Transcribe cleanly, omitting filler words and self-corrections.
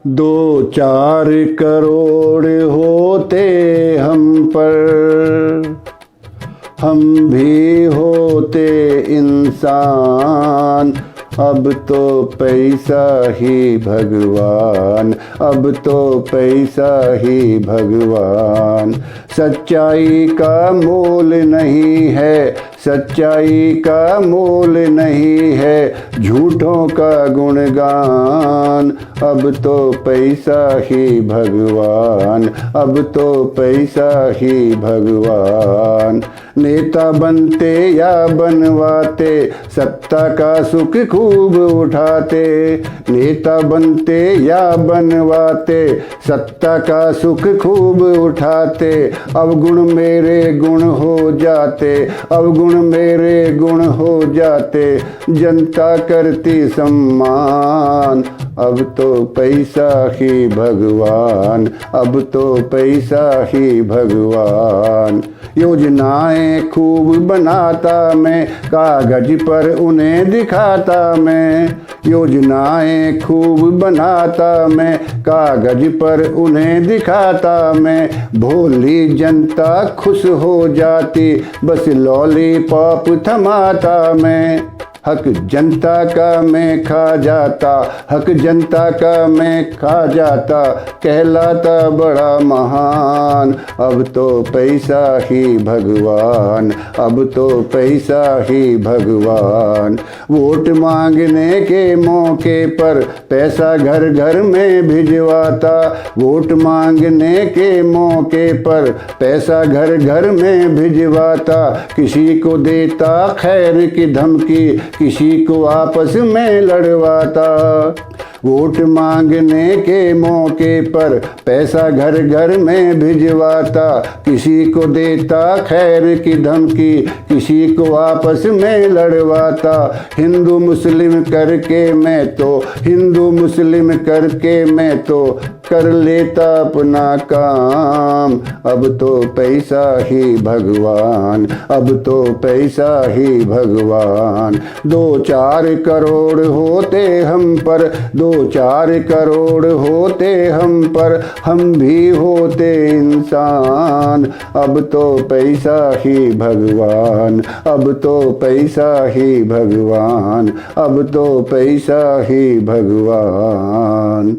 दो चार करोड़ होते हम पर, हम भी होते इंसान। अब तो पैसा ही भगवान, अब तो पैसा ही भगवान। सच्चाई का मोल नहीं है, सच्चाई का मोल नहीं है, झूठों का गुणगान। अब तो पैसा ही भगवान, अब तो पैसा ही भगवान। नेता बनते या बनवाते, सत्ता का सुख खूब उठाते। नेता बनते या बनवाते, सत्ता का सुख खूब उठाते। अवगुण मेरे गुण हो जाते, अवगुण मेरे गुण हो जाते। जनता करती सम्मान, अब तो पैसा ही भगवान, अब तो पैसा ही भगवान। योजनाएं खूब बनाता मैं, कागज पर उन्हें दिखाता मैं। योजनाएं खूब बनाता मैं, कागज पर उन्हें दिखाता मैं। भोली जनता खुश हो जाती, बस लॉलीपॉप थमाता मैं। हक जनता का मैं खा जाता, हक जनता का मैं खा जाता। कहलाता बड़ा महान, अब तो पैसा ही भगवान, अब तो पैसा ही भगवान। वोट मांगने के मौके पर पैसा घर घर में भिजवाता। वोट मांगने के मौके पर पैसा घर घर में भिजवाता। किसी को देता खैर की धमकी, किसी को आपस में लड़वाता। वोट मांगने के मौके पर पैसा घर घर में भिजवाता। किसी को देता खैर की धमकी, किसी को आपस में लड़वाता। हिंदू मुस्लिम करके मैं तो, हिंदू मुस्लिम करके मैं तो कर लेता अपना काम। अब तो पैसा ही भगवान, अब तो पैसा ही भगवान। दो चार करोड़ होते हम पर, दो चार करोड़ होते हम पर, हम भी होते इंसान। अब तो पैसा ही भगवान, अब तो पैसा ही भगवान, अब तो पैसा ही भगवान।